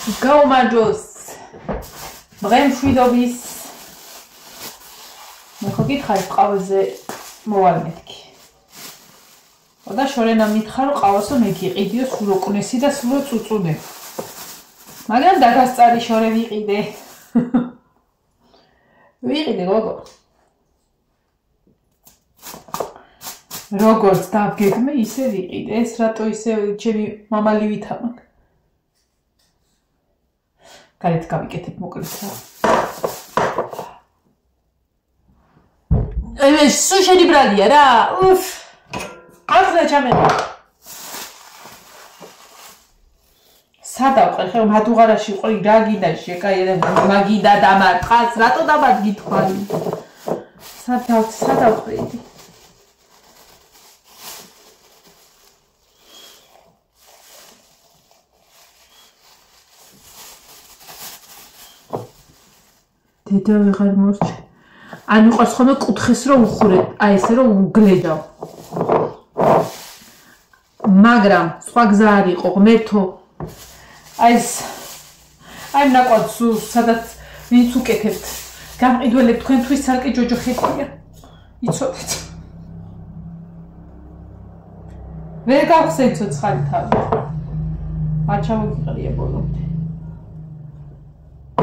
გაუმარჯოს მღვიმშვიდობის მე ხო გითხარი ყავაზე მოვალ მეთქი და შორენა მითხარ რომ ყავასო მე გიყიდიო სულ ოკნესი და სულ წუწუნე მაგრამ დაგასწარი შორე ვიყიდე ვიყიდე გოგო როგორც დავგეგმე ისე ვიყიდე ეს რატო ისე ჩემი მამალი ვითამაკ გარეთ გავიკეთებ მოკლედ რა ეს სუშენი ბრალია რა უფ ახლა ჩამეყო სადავყე ხე მადუღარაში ყრი რა გინდა შეკაიერე მაგიდა დამარტყას რატო დამართ გითხვარი სადავყე დედა ვეღარ მორჩი ან უყარს ხოლმე კუთხეს რომ უხურე აი ესე რომ უგლედავ მაგრამ სხვა გზა არ იყო ღმერთო აი ნაკვაც სადაც ვინც უკეთებთ გამყიდველებ თქვენთვის ცალკე ჯოჯოხეთია იცოდეთ ვერ გავხსენე ცოცხალი თავი არ ჩამოგიყრია ბოლომდე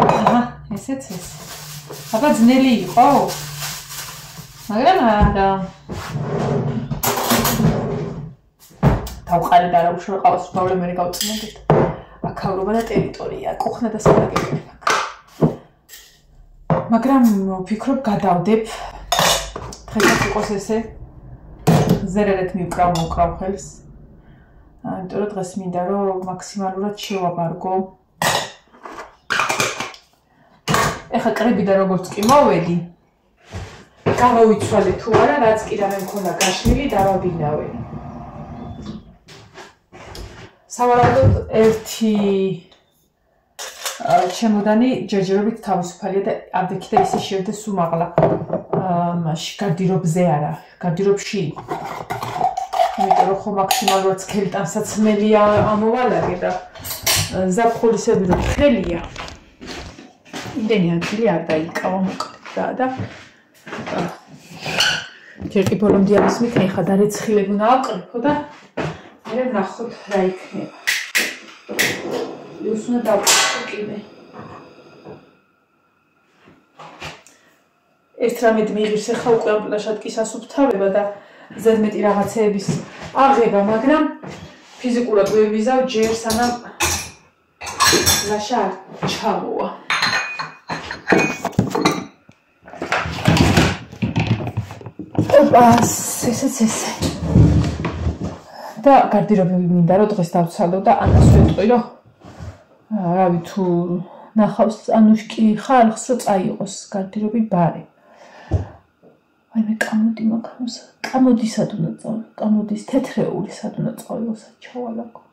აჰა ესეც ეს აბა ძნელი იყო მაგრამ არა დავყარე და რა უშუალო ყავს პრობლემები გავწმენდით აქავრობა და ტერიტორია კუხნა და საგეგმები მაგრამ ვფიქრობ გადავდებ დღესაც იყოს ესე ზერერეთ მივკრავ მოკრავ ხელს იმიტომ რომ დღეს მინდა რომ მაქსიმალურად შევაბარგო ეხა კრებიდან როგორც კი მოვედი გავავიცვალე თუ არა რაც კი რამე მქონდა გაშლილი დავაბინავე სავარაუდოდ ერთი ჩემოდანი ჯერჯერობით თავისუფალია და ამდექი და ისე შევდე სულ მაღლა მაშინ გარდირობზე არა გარდირობში იმიტომ რომ ხო მაქსიმალურად სქელი ტანსაცმელია ამოვალაგე და ზაფხულისები რომ ხელია იმდენი ადგილი არ დაიკავა მოკლდა და ჯერ კი ბოლომდე ამის მიქნა ხა და რეცხილები უნდა აყრიფო და მე ნახოთ რა იქნება ის უნდა დავყო კიდე ერთ რამედ მიიღებს ახლა უკვე პლაშად კი სასუფთავება და ზედმეტი რაღაცეების აღება მაგრამ ფიზიკურად ვერ ვიზავ ჯერ სანამ ლაშა ჩამოვა ესეც ესე და გარდირობები მინდა რომ დღეს დავცალო და ანას ვეტყვი რომ რავი თუ ნახავს ანუშკი ხალხს რომ წაიღოს გარდირობი ბარი აი მე კამოდი მაგას კამოდისად უნდა წავი კამოდის თეთრეულისად უნდა წავიღო საჩავალაკო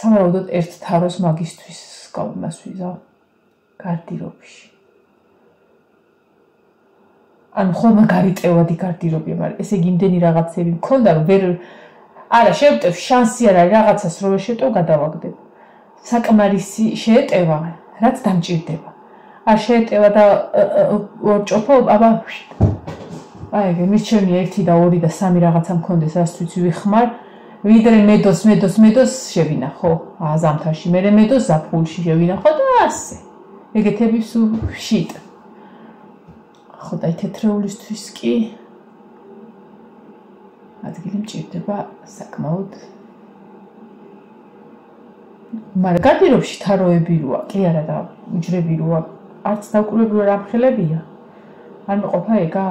სამარაუდოდ ერთ თაროს მაგისტვის გავმას ვიზავ გარდირობში ან ხოლმე გარიტევადი გარდირობია, მაგრამ ესე იგი იმდენი რაღაცები მქონდა, რომ ვერ არა შევტევ შანსი არ არის რაღაცას რომ შევტევ გადავაგდებ. საკმარისი შეეტევა, რაც დამჭირდება. არ შეეტევა და ორჭოფო, აბა აი მისჩემი 1 და 2 და 3 რაღაცა მქონდეს, რაც ვიცი ვიხმარ, ვიდრე მედოს შევინახო ზამთარში, მე მედოს ზაფხულში შევინახო და ასე. ეგეთები სულ შიტ. ხო და თეთრეულისთვის კი ადგილი მჭირდება საკმაოდ მაგრამ გარდირობში თაროები როა კი არა და უჯრები როა არც დაკურებული რამხელებია არ მეყოფა ეგა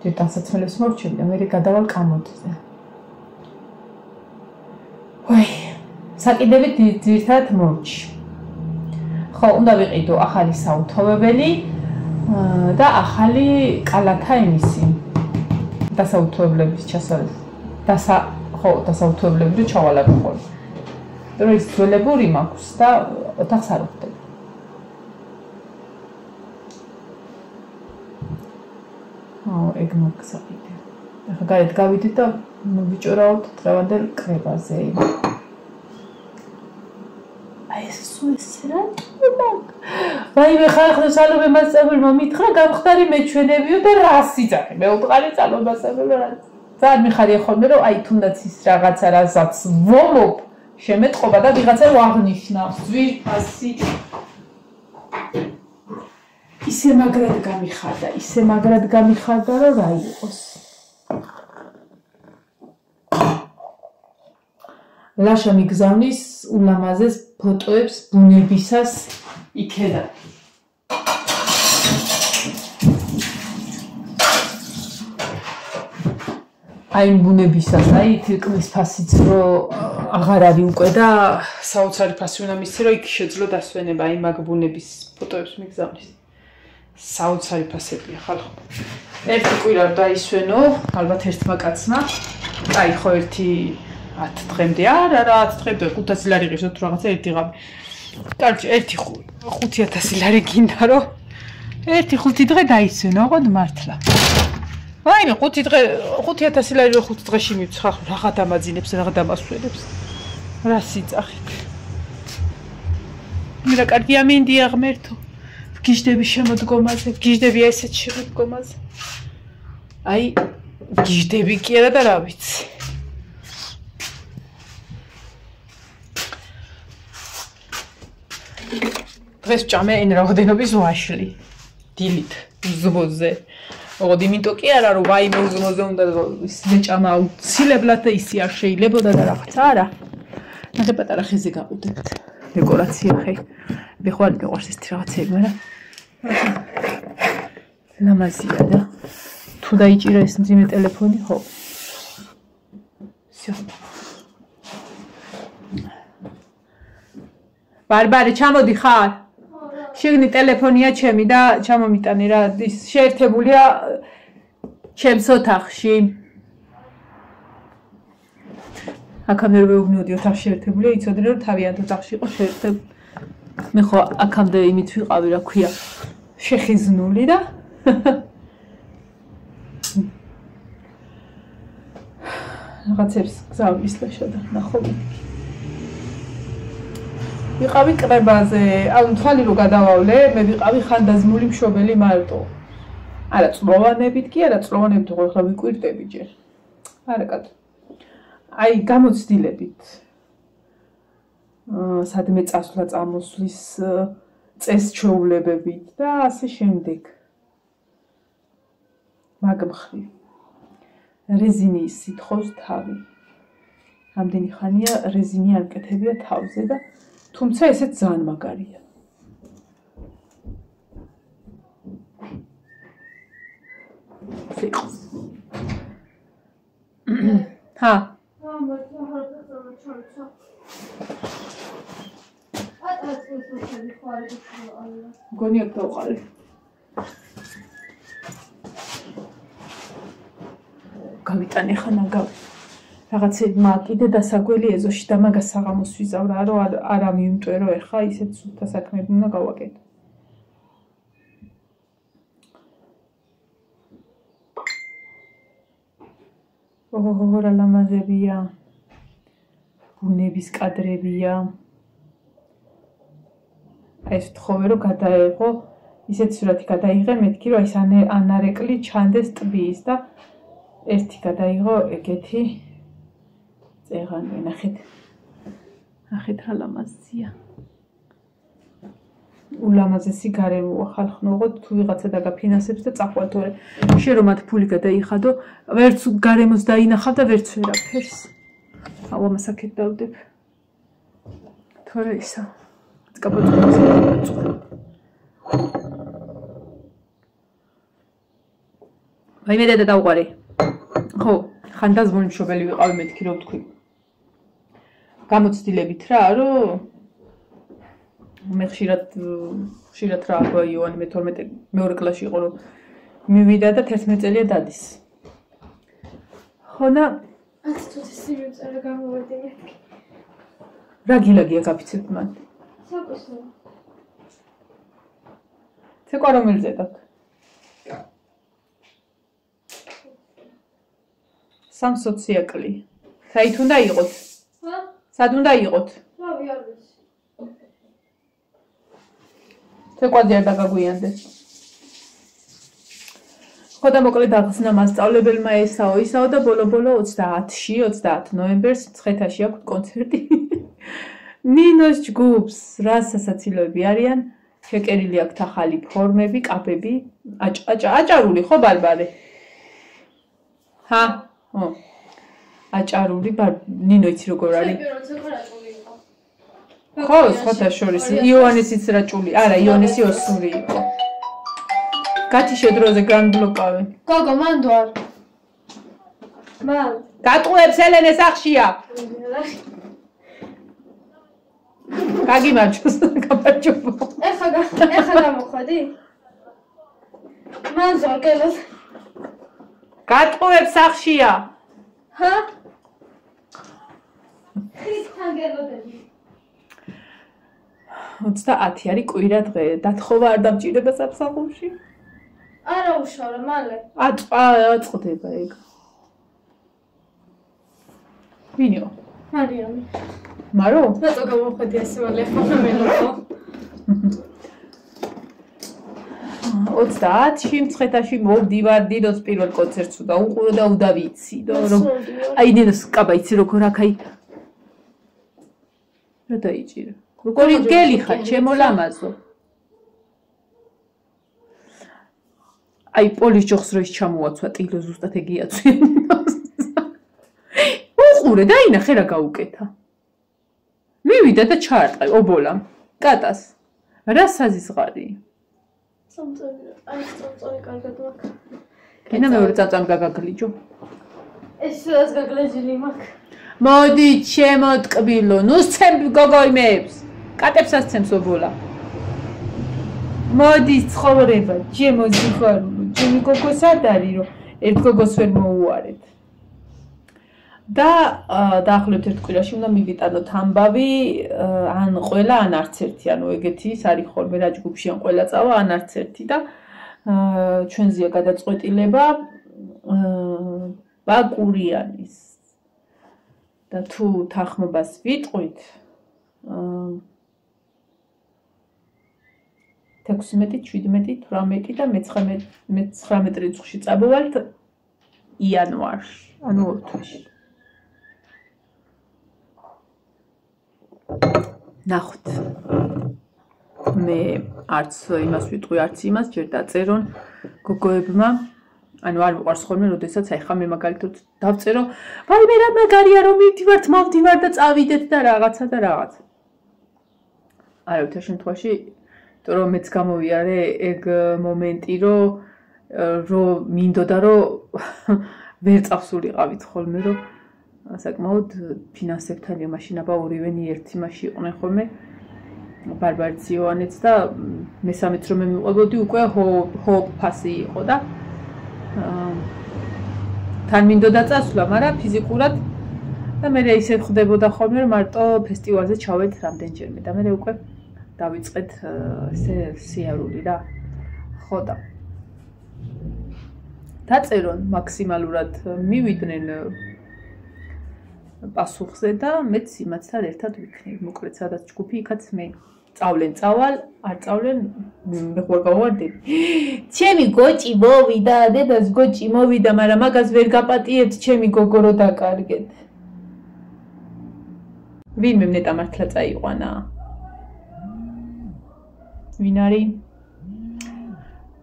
ჯერ დასაცმელებს მოვჩები და მე გადავალ კამოდზე ვაი საკიდებით ძირთად მოვჩი ხო, უნდა ვიყიდო ახალი საუთოვებელი და ახალი კალათა იმისი დასაუთოებლების ჩასავლის დასაუთოებლები ჩავალაგო ხოლმე. რომ ის ძველებური მაქვს და ოთახს არ ვხდები. ეგ მაგსავიდე. ახლა გარეთ გავიდით და მოვიჭორავთ დღევანდელ კრებაზე. აი ეს სულ სერატუნა. ვაიმე ხალხო სალობე მასწავლებელმა მითხრა გამხდარი მეჩვენებიო და რა სიძახი. მე უთხარი სალობე მასწავლებელმა რა. ძალიან მიხარია ხოლმე რომ აი თუნდაც ის რაღაცა რასაც ვომობ შემეტყობა და ვიღაცა ვაღნიშნავს. ძვირფასი ისე მაგრად გამიხარდა რომ რა იყოს. ლაშა მიგზავნის ულამაზეს ფოტოებს ბუნებისას იქედან. აი ბუნებისას, აი თირკმლის ფასიც რო აღარ არის უკვე და საოცარი ფასი უნდა მისცე რომ იქ შეძლო დასვენება აი მაგ ბუნების ფოტოებს მიგზავნის. საოცარი ფასებია ხალხო. ერთი კვირა დაისვენო, ალბათ ერთმა კაცმა. აი ხო ერთი 10 დღემდე არა 10 დღემდე 500 ლარი ღირსო თუ რაღაცა ერთი ღამე. კარგი, ერთი 5000 ლარი გინდა რომ ერთი 5 დღე დაისვენო, ოღონდ მართლა. ვაიმე 5 დღე 5000 ლარი რო 5 დღეში მივცხა, რაღა დამაძინებს, რაღა დამასვენებს. რა სიძახით. მე რა კარგი ამინდია ღმერთო. გიჟდები შემოდგომაზე, გიჟდები ესეთ შემოდგომაზე. აი გიჟდები კი არა და რა ვიცი. დღეს ჭამე այն რაოდენობის ვაშლი. დილით უზმოზე. ოღონდ იმიტომ კი არა რომ ვაიმე უზმოზე უნდა ის მეჭამა აუცილებლად და ისი არ შეიძლებოდა და რაღაცა არა. ნახე პატარა ხეზე გაყუდებთ. დეკორაცია ხე. მე ხვალ მეყვარს ეს რაღაცები, მაგრამ ლამაზია და თუ დაიჭირა ეს მძიმე ტელეფონი, ხო. всё. ბარბარე, ჩამოდი ხარ? შეგნი ტელეფონია ჩემი და ჩამომიტანი რა, ის შეერთებულია ჩემს ოთახში. აქამდე რომ ვეუბნიოდი ოთახში შეერთებულია, იცოდნენ რომ თავიანთ ოთახში იყო შეერთებული. მე ხო აქამდე იმით ვიყავი, რა ქვია, შეხიზნული და რაღაცებს გზავნის ლაშა და ნახობდი. ვიყავი კრებაზე, ანუ თვალი რო გადავავლე, მე ვიყავი ხანდაზმული მშობელი მარტო. არა წლოვანებით კი არა, წლოვანებით ხო ახლა ვიკვირდები ჯერ. არა კატო. აი გამოცდილებით. სადმე წასვლა წამოსვლის წესჩვეულებებით და ასე შემდეგ. მაგ მხრივ. რეზინის სითხოვს თავი. ამდენი ხანია რეზინი არ მკეთებია თავზე და თუმცა ესეც ძალიან მაგარია. ჰა. გონია გავყარე. გავიტანე ხანა გავ. რაღაცები მაკიდე დასაგველი ეზოში და მაგას საღამოს ვიზავრა, რომ არ ამიუმტვერო ეხა ისეთ სულთა საქმეები უნდა გავაკეთო. ოღო რა ლამაზებია. ბუნების კადრებია. ეს თხოვე რომ გადაეღო, ისეთ სურათი გადაიღე, მეთქი რომ ეს ანარეკლი ჩანდეს ტბის და ერთი გადაიღო ეგეთი წეღანი, ნახეთ. ნახეთ რა ლამაზია. ულამაზესი გარემოა ხალხნოღო, თუ ვიღაცა დაგაფინანსებს და წაყვან თორე შენ რომ მათ ფული გადაიხადო, ვერც გარემოს დაინახავ და ვერც ვერაფერს. აუ ამას აქეთ დავდებ. თორე ისა. აი მე და დავყარი. ხო, ხანდაზმული მშობელი ვიყავი მეთქი რომ თქვი. გამოცდილებით რა, რომ მე ხშირად რა აქვე იოანი მე 12 მეორე კლასში იყო რომ მივიდა და 11 წელია დადის. ხო და 10 წუთის სიმწარე გამოვედი მეთქი. რა გილაგია გაფიცებთ მან? საკოსო. ცეკვა რომელზე დაკ? სამსოციაკლი. საით უნდა იყოთ? ჰა? სად უნდა იყოთ? რავი არ ვიცი. თეკვაზე არ დაგაგვიანდეს. ხო და მოკლედ ახსნა მასწავლებელმა ისაო და ბოლო 30-ში, 30 ნოემბერს ცხეთაში აქვს კონცერტი. ნინოს ჯგუფს რას სასაცილოები არიან? შეკერილი აქვთ ახალი ფორმები, კაპები, აჭარული ხო ბარბარე? ჰა? ო. აჭარული ნინო იცი როგორ არის? ხო, სხვათა შორის იონესიც რაჭული, არა, იონესი ოსური იყო. გათი შედროზე განბლოკავენ. გოგო, მან დوار. მან. გატყუებს ელენეს ახშია. გაგიმარჯოს, გამარჯობა. ეხა გამოხვედი? მან ზორგელოს. გატყუებს ახშია. ჰა? ხისთან გელოდები. 30 არის კვირა დღე. დათხოვა არ დამჭირდება საფსახურში? არა უშავრე, მალე. აწყდება ეგ. ვინიო? მარიამი. მარო? რატო გამოხვედი ასე მალე ახლა მელოხო? 30-ში მცხეთაში მოვდივარ დინოს პირველ კონცერტს და უყურო და udavitsi და რომ აი დინოს კაბა იცი როგორ აქ აი რა დაიჭირა როგორი გელი ხარ ჩემო ლამაზო აი პოლის ჯოხს რო ის ჩამოაცვა ტილო ზუსტად ეგიაცვი უყურე და ინახე რა გაუკეთა მივიდა და ჩაარტყე ობოლამ კატას რა საზისღარი წამწამი კარგად მაქვს. ენა მეორე წამწამი გაგაგლიჯო. ეს რაც გაგლეჯილი მაქვს. მოდი ჩემო ტკბილო, ნუ სცემ გოგოიმებს. კატებს ასცემს ობოლა. მოდი ცხოვრება, ჩემო ზიხარულო, ჩემი გოგო სად არის რომ ერთ გოგოს ვერ მოუარეთ. და დაახლოებით ერთ კვირაში უნდა მივიტანოთ ამბავი, ან ყველა ან არც ერთი, ანუ ეგეთი ის არის ხოლმე რა ჯგუფში ან ყველა წავა ან არც ერთი და ჩვენზეა გადაწყვეტილება ბაკურიანის და თუ თანხმობას ვიტყვით 16, 17, 18 და 19 რიცხვში წამოვალთ იანვარში, ანუ ორ თვეში. ნახოთ. მე არც იმას ვიტყვი, არც იმას ჯერ დაწერონ გოგოებმა. ანუ არ მიყვარს ხოლმე, როდესაც აი ხა მე მაგალითად დავწერო, ვაი მე რა მაგარია რომ მივდივართ, მოვდივარ და წავიდეთ და რაღაცა და რაღაც. არავითარ შემთხვევაში, იმიტომ რომ მეც გამოვიარე ეგ მომენტი, რომ მინდოდა რომ ვერ წავსულიყავით ხოლმე, რომ საკმაოდ ფინანსებთანია მაშინ აბა ორივენი ერთ იმაში იყვნენ ხოლმე ბარბარიც ივანეც და მესამეც რომ მე მივყვებოდი უკვე ჰოპ ფასი იყო და თან მინდოდა წასვლა, მაგრამ ფიზიკურად და მე ისე ხდებოდა ხოლმე რომ მარტო ფესტივალზე ჩავედ რამდენჯერმე და მე უკვე დავიწყეთ ესე სიარული რა ხო და დაწერონ მაქსიმალურად მივიდნენ პასუხზე და მეც იმათთან ერთად ვიქნები. მოკლედ სადაც ჯგუფი იქაც მე წავლენ წავალ, არ წავლენ მე ხوار გავარდები. ჩემი გოჭი მოვიდა, დედას გოჭი მოვიდა, მაგრამ მაგას ვერ გაპატიებთ ჩემი გოგო რო დაკარგეთ. ვინმე ნეტა მართლა წაიყვანა? ვინ არის?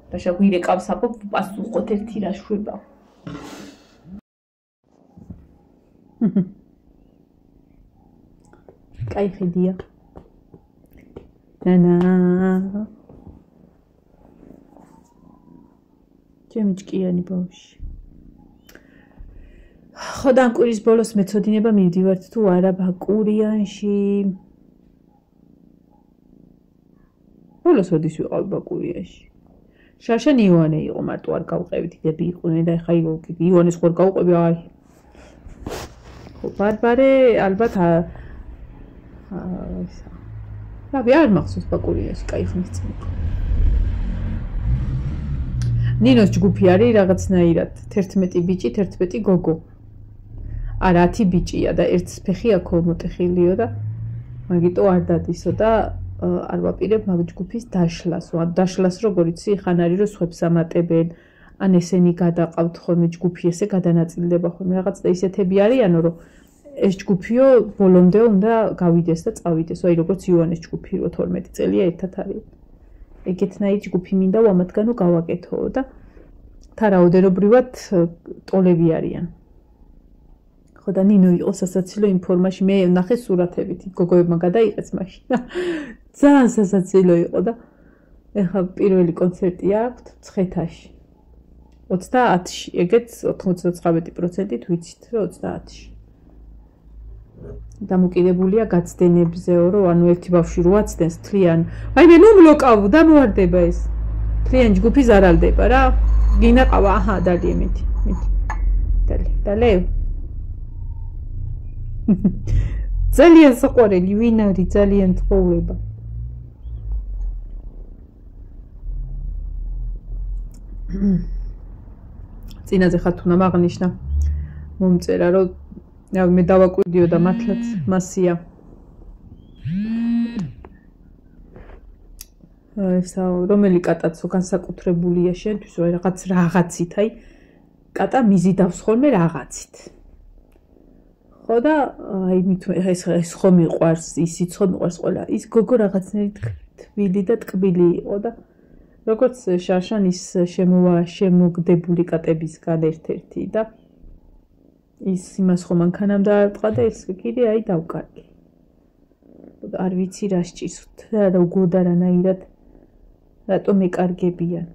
და შეგვირე კავსაპო პასუხოთ ერთი რა შვება. კაი ხედია. დანა. ჩემი ჭკიანი ბავშვი. ხოდან კვირის ბოლოს მეცოდინება მივდივართ თუ არა ბაკურიანში. ბოლოს ოდის ვიყავ ბაკურიანში. შარშან ივანე იყო მარტო არ გავყევით, იდები იყვნენ და ეხა ივანეს ხوار გავყევი აი. ხო ბარბარე ალბათ რავი არ მახსოვს ბაკურიაში კაი ხმის წინ. ნინოს ჯგუფი არის რაღაცნაირად 11 ბიჭი, 11 გოგო. არა 10 ბიჭია და ერთ ფეხი აქ მოტეხილიო და მაგიტო არ დადისო და არ ვაპირებ მაგ ჯგუფის დაშლას. ან დაშლას როგორ იცი, ხან არის რომ სხვებს ამატებენ, ან ესენი გადაყავთ ხოლმე ჯგუფი ესე გადანაწილდება ხოლმე რაღაც და ისეთები არიანო რომ ეს ჯგუფიო ბოლომდე უნდა გავიდეს და წავიდეს. აი როგორც იოანეს ჯგუფი 12 წელია ერთად არის. ეგეთნაირი ჯგუფი მინდა ამათგანო გავაკეთო და თარაოდენობრივად ტოლები არიან. ხო და ნინო იყო სასაცილო ინფორმაში მე ნახე სურათებით გოგოებმა გადაიყეს მაშინ. ძალიან სასაცილო იყო და ეხლა პირველი კონცერტი აქვს ცხეთაში. 30-ში, ეგეც 99%-ით ვიცით რომ 30-ში. დამოკიდებულია გაცდენებზეო, რომ ანუ ერთი ბავშვი რო აცდენს თლიან. აი მე ნუ მლოკავ დამოვარდება ეს. თლიან ჯგუფი ზარალდება რა. გინაყავა, აჰა, დალი მეტი. დალე. ძალიან საყვარელი ვინ არის, ძალიან ცხოვრება. წინაზე ხათუნა მაგნიშნა. მომწერა რომ მე დავაკვირდიო და მართლაც მასია. ესა რომელი კატაცო განსაკუთრებულია შენთვის, აი რაღაცით, აი კატა მიზიდავს ხოლმე რაღაცით. ხო და აი ეს ხომ მიყვარს, ისიც ხომ მიყვარს ყველა. ის გოგო რაღაცნაირი თბილი და ტკბილი იყო და როგორც შარშანის შემოგდებული კატებისგან ერთ-ერთი და ის იმას ხომ მანქანამ დაარტყა და ეს კიდე აი დავკარგი. არ ვიცი რა სჭირს და უგოდა რანაირად რატომ ეკარგებიან.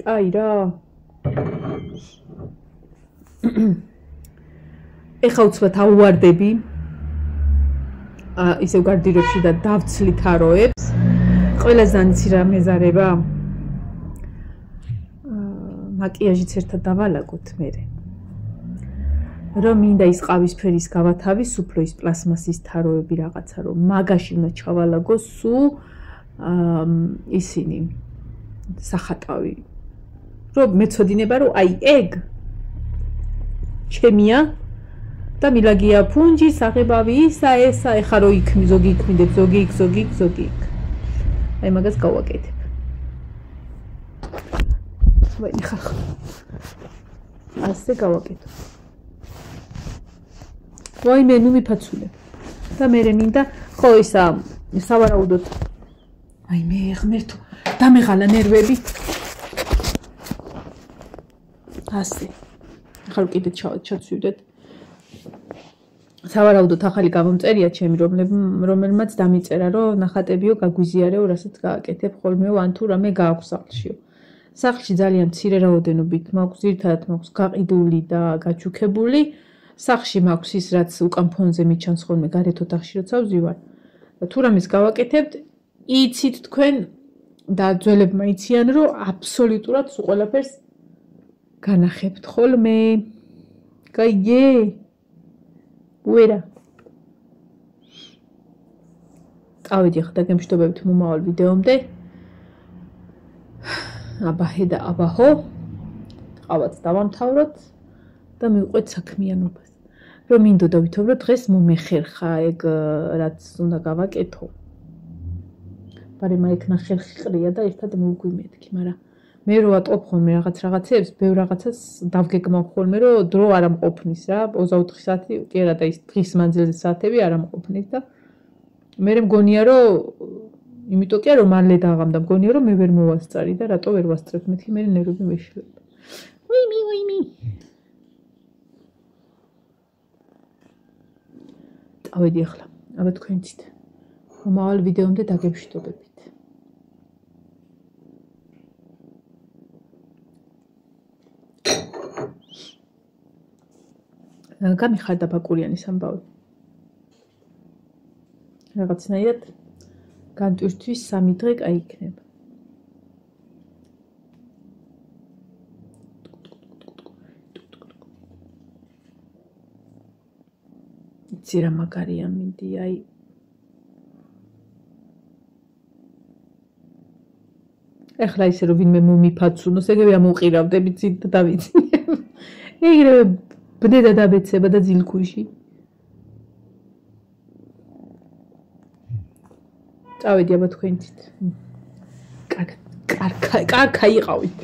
აი რა. ეხლა უცბად აუვარდები. ისევ გარდირებში და დავცლით აროებს. ყველაზე ანიცი რა მეზარება. მაკიაჟიც ერთად დავალაგოთ მერე. რომ მინდა ის ყავისფერის გავათავისუფლო ის პლასმასის თაროები რაღაცა რომ მაგაში უნდა ჩავალაგო სულ ისინი სახატავი. რომ მეწოდინება რომ აი ეგ ჩემია და მილაგია ფუნჯი საღებავი ისა ესა ეხა რო იქმი ზოგი იქმიდებ ზოგი იქ აი მაგას გავაკეთებ. ვაი ხახ ასე გავაკეთებ. ვაი მე ნუ მიფაცულებ და მე მინდა ხო ისა სავარაუდოდ აი მე ღმერთო დამეღალა ნერვები ასე ახლა კიდე ჩაცვიდეთ სავარაუდოდ ახალი გამომწერია ჩემი რომელმაც დამიწერა რომ ნახატებიო გაგვიზიარეო რასაც გააკეთებ ხოლმეო ან თუ რამე გააქვს სახლშიო სახლში ძალიან მცირე რაოდენობით მაქვს ზირთადად მაქვს გაყიდული და გაჩუქებული სახლში მაქვს ის რაც უკან ფონზე მიჩანს ხოლმე გარეთ ოთახში როცა ვზივარ და თუ რამეს გავაკეთებთ იცით თქვენ და ძველებმა იციან რომ აბსოლუტურად სულ ყველაფერს განახებთ ხოლმე გაიგე უერა წავედი ახლა გემშვიდობებით მომავალ ვიდეომდე აბაჰე და აბაჰო ყავაც დავამთავროთ და მივყვეთ საქმიანობას რომ მინდოდა ვითომ რომ დღეს მომეხერხა ეგ რაც უნდა გავაკეთო მაგრამ იქ ნახერხი ყრია და ერთად მოვგვიმეთქი მაგრამ მე რო ვატყობ ხოლმე რაღაცებს ბევრ რაღაცას დავგეგმავ ხოლმე რომ დრო არ ამყოფნის რა 24 საათი კი არა და ის დღის მანძილზე საათები არ ამყოფნის და მე მგონია რომ იმიტომ კი არა რომ მალე დაღამდა მგონია რომ მე ვერ მოვასწარი და რატო ვერ ვასწრებ მეთქი მე ნერვები მეშლება ვიმი წავედი ახლა აბა თქვენցით მომავალ ვიდეომდე დაგემშვიდობებით გამიხარდა ბაკურიანის ამბავი რაღაცნაირად განტვირთვის 3 დღე გაიქნება იცი რა მაგარია მინდი აი ეხლა ისე რომ ვინმე მომიფაცუნოს, ეგრევე ამოყირავდები ცით და დავიცინებ. ეგრევე ბნედა დაბეცება და ძილქუში. წავედი აბა თქვენით. კარგა იყავით.